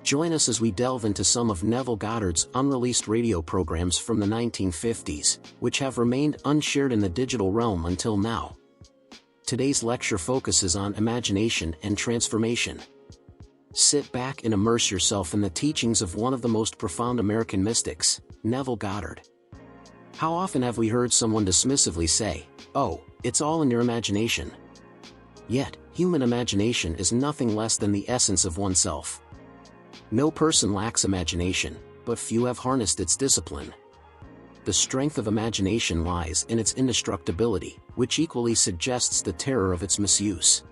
Join us as we delve into some of Neville Goddard's unreleased radio programs from the 1950s, which have remained unshared in the digital realm until now. Today's lecture focuses on imagination and transformation. Sit back and immerse yourself in the teachings of one of the most profound American mystics, Neville Goddard. How often have we heard someone dismissively say, "Oh, it's all in your imagination"? Yet, human imagination is nothing less than the essence of oneself. No person lacks imagination, but few have harnessed its discipline. The strength of imagination lies in its indestructibility, which equally suggests the terror of its misuse.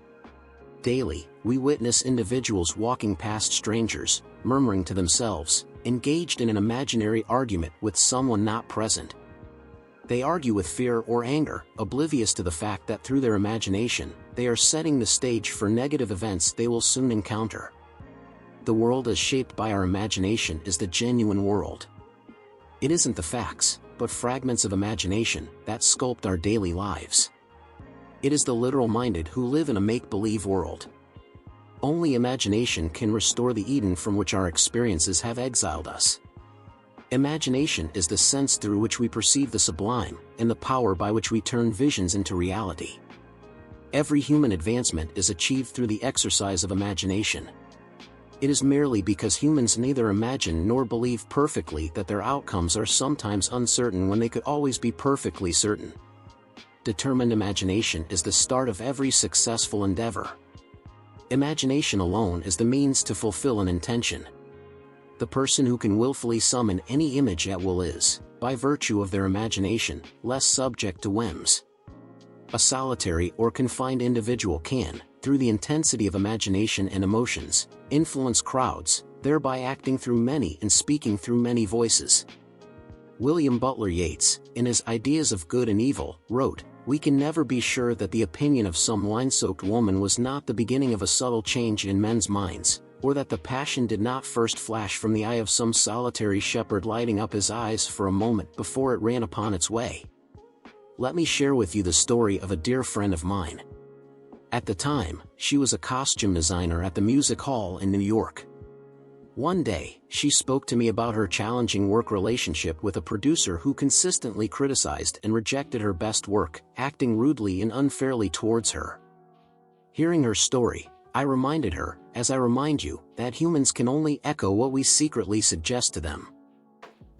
Daily, we witness individuals walking past strangers, murmuring to themselves, engaged in an imaginary argument with someone not present. They argue with fear or anger, oblivious to the fact that through their imagination, they are setting the stage for negative events they will soon encounter. The world as shaped by our imagination is the genuine world. It isn't the facts, but fragments of imagination that sculpt our daily lives. It is the literal-minded who live in a make-believe world. Only imagination can restore the Eden from which our experiences have exiled us. Imagination is the sense through which we perceive the sublime, and the power by which we turn visions into reality. Every human advancement is achieved through the exercise of imagination. It is merely because humans neither imagine nor believe perfectly that their outcomes are sometimes uncertain when they could always be perfectly certain. Determined imagination is the start of every successful endeavor. Imagination alone is the means to fulfill an intention. The person who can willfully summon any image at will is, by virtue of their imagination, less subject to whims. A solitary or confined individual can, through the intensity of imagination and emotions, influence crowds, thereby acting through many and speaking through many voices. William Butler Yeats, in his Ideas of Good and Evil, wrote, "We can never be sure that the opinion of some wine-soaked woman was not the beginning of a subtle change in men's minds, or that the passion did not first flash from the eye of some solitary shepherd lighting up his eyes for a moment before it ran upon its way." Let me share with you the story of a dear friend of mine. At the time, she was a costume designer at the Music Hall in New York. One day, she spoke to me about her challenging work relationship with a producer who consistently criticized and rejected her best work, acting rudely and unfairly towards her. Hearing her story, I reminded her, as I remind you, that humans can only echo what we secretly suggest to them.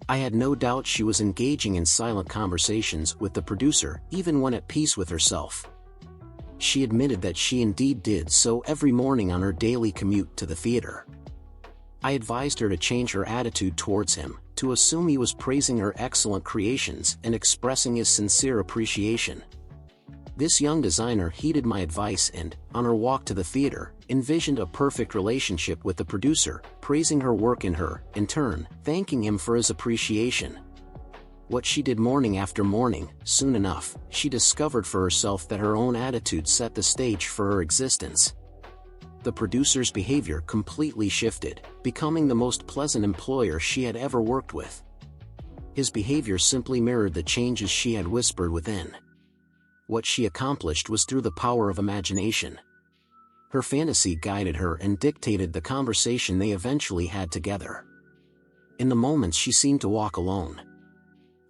I had no doubt she was engaging in silent conversations with the producer, even when at peace with herself. She admitted that she indeed did so every morning on her daily commute to the theater. I advised her to change her attitude towards him, to assume he was praising her excellent creations and expressing his sincere appreciation. This young designer heeded my advice and, on her walk to the theater, envisioned a perfect relationship with the producer, praising her work and her, in turn, thanking him for his appreciation. What she did morning after morning, soon enough, she discovered for herself that her own attitude set the stage for her existence. The producer's behavior completely shifted, becoming the most pleasant employer she had ever worked with. His behavior simply mirrored the changes she had whispered within. What she accomplished was through the power of imagination. Her fantasy guided her and dictated the conversation they eventually had together. In the moments she seemed to walk alone.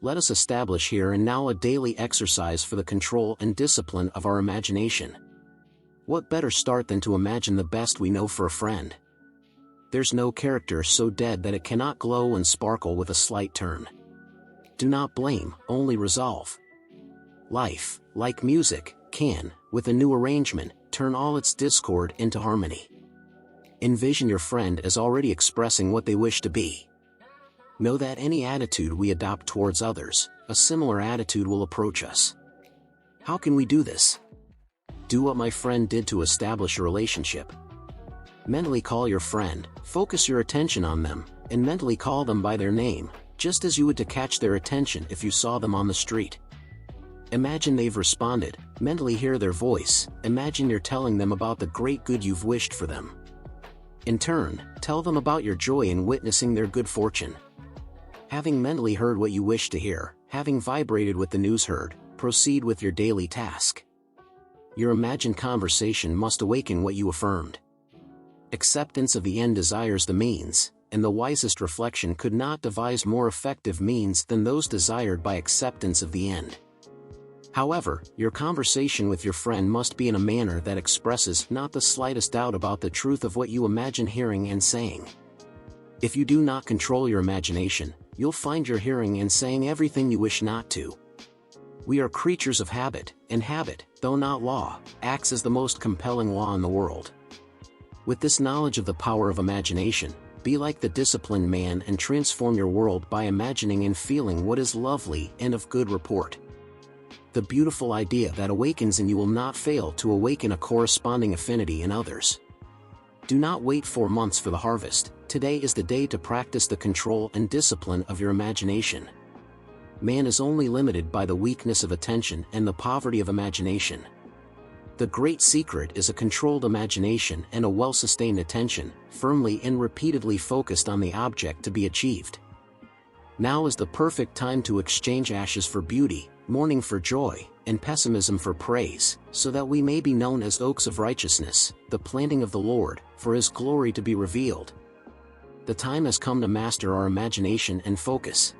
Let us establish here and now a daily exercise for the control and discipline of our imagination. What better start than to imagine the best we know for a friend? There's no character so dead that it cannot glow and sparkle with a slight turn. Do not blame, only resolve. Life, like music, can, with a new arrangement, turn all its discord into harmony. Envision your friend as already expressing what they wish to be. Know that any attitude we adopt towards others, a similar attitude will approach us. How can we do this? Do what my friend did to establish a relationship. Mentally call your friend, focus your attention on them, and mentally call them by their name, just as you would to catch their attention if you saw them on the street. Imagine they've responded, mentally hear their voice, imagine you're telling them about the great good you've wished for them. In turn, tell them about your joy in witnessing their good fortune. Having mentally heard what you wish to hear, having vibrated with the news heard, proceed with your daily task. Your imagined conversation must awaken what you affirmed. Acceptance of the end desires the means, and the wisest reflection could not devise more effective means than those desired by acceptance of the end. However, your conversation with your friend must be in a manner that expresses not the slightest doubt about the truth of what you imagine hearing and saying. If you do not control your imagination, you'll find you're hearing and saying everything you wish not to. We are creatures of habit, and habit, though not law, acts as the most compelling law in the world. With this knowledge of the power of imagination, be like the disciplined man and transform your world by imagining and feeling what is lovely and of good report. The beautiful idea that awakens in you will not fail to awaken a corresponding affinity in others. Do not wait 4 months for the harvest. Today is the day to practice the control and discipline of your imagination. Man is only limited by the weakness of attention and the poverty of imagination. The great secret is a controlled imagination and a well-sustained attention, firmly and repeatedly focused on the object to be achieved. Now is the perfect time to exchange ashes for beauty, mourning for joy, and pessimism for praise, so that we may be known as oaks of righteousness, the planting of the Lord, for His glory to be revealed. The time has come to master our imagination and focus.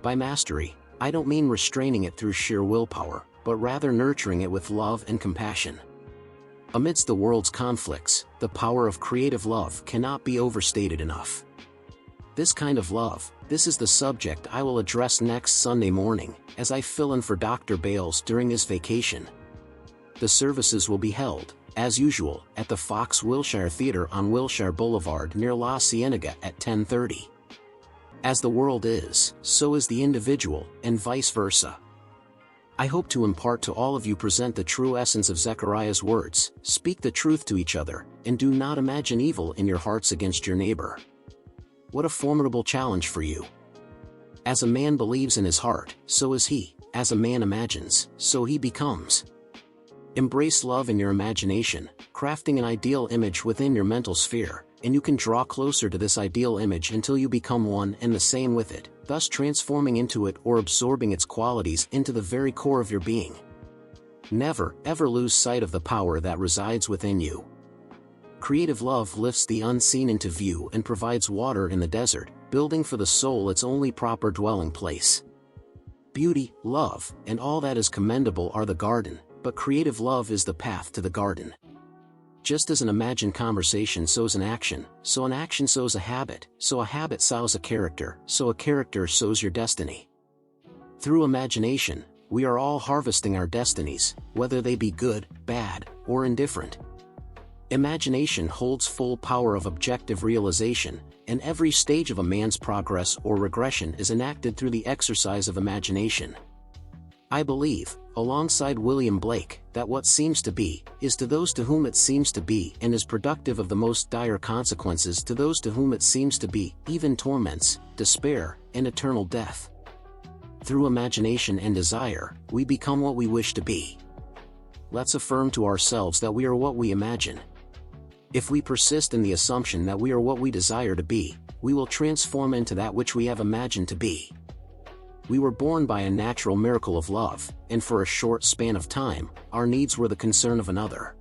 By mastery, I don't mean restraining it through sheer willpower, but rather nurturing it with love and compassion. Amidst the world's conflicts, the power of creative love cannot be overstated enough. This kind of love, this is the subject I will address next Sunday morning, as I fill in for Dr. Bales during his vacation. The services will be held, as usual, at the Fox Wilshire Theatre on Wilshire Boulevard near La Cienega at 10:30. As the world is, so is the individual, and vice versa. I hope to impart to all of you present the true essence of Zechariah's words, speak the truth to each other, and do not imagine evil in your hearts against your neighbor. What a formidable challenge for you. As a man believes in his heart, so is he. As a man imagines, so he becomes. Embrace love in your imagination, crafting an ideal image within your mental sphere, and you can draw closer to this ideal image until you become one and the same with it, thus transforming into it or absorbing its qualities into the very core of your being. Never, ever lose sight of the power that resides within you. Creative love lifts the unseen into view and provides water in the desert, building for the soul its only proper dwelling place. Beauty, love, and all that is commendable are the garden, but creative love is the path to the garden. Just as an imagined conversation sows an action, so an action sows a habit, so a habit sows a character, so a character sows your destiny. Through imagination, we are all harvesting our destinies, whether they be good, bad, or indifferent. Imagination holds full power of objective realization, and every stage of a man's progress or regression is enacted through the exercise of imagination. I believe, alongside William Blake, that what seems to be, is to those to whom it seems to be and is productive of the most dire consequences to those to whom it seems to be, even torments, despair, and eternal death. Through imagination and desire, we become what we wish to be. Let's affirm to ourselves that we are what we imagine. If we persist in the assumption that we are what we desire to be, we will transform into that which we have imagined to be. We were born by a natural miracle of love, and for a short span of time, our needs were the concern of another.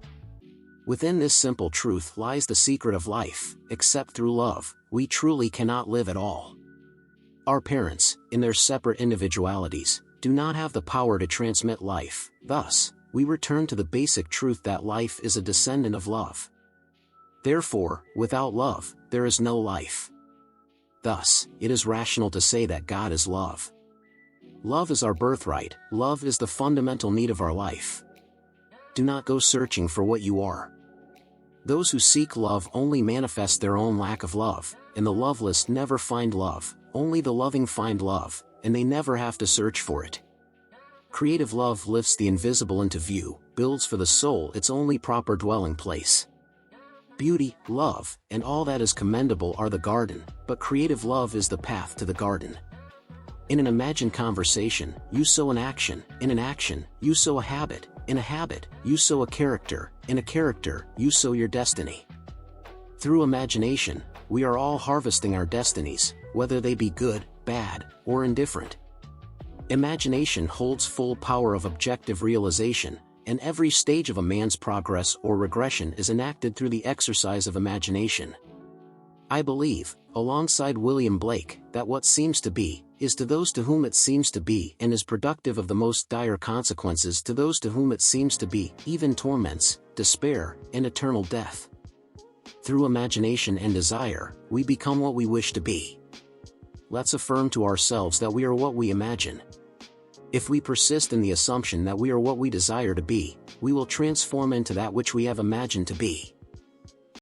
Within this simple truth lies the secret of life: except through love, we truly cannot live at all. Our parents, in their separate individualities, do not have the power to transmit life. Thus, we return to the basic truth that life is a descendant of love. Therefore, without love, there is no life. Thus, it is rational to say that God is love. Love is our birthright. Love is the fundamental need of our life. Do not go searching for what you are. Those who seek love only manifest their own lack of love, and the loveless never find love. Only the loving find love, and they never have to search for it. Creative love lifts the invisible into view, builds for the soul its only proper dwelling place. Beauty, love, and all that is commendable are the garden, but creative love is the path to the garden. In an imagined conversation, you sow an action. In an action, you sow a habit. In a habit, you sow a character. In a character, you sow your destiny. Through imagination, we are all harvesting our destinies, whether they be good, bad, or indifferent. Imagination holds full power of objective realization, and every stage of a man's progress or regression is enacted through the exercise of imagination. I believe, alongside William Blake, that what seems to be, is to those to whom it seems to be, and is productive of the most dire consequences to those to whom it seems to be, even torments, despair, and eternal death. Through imagination and desire, we become what we wish to be. Let's affirm to ourselves that we are what we imagine. If we persist in the assumption that we are what we desire to be, we will transform into that which we have imagined to be.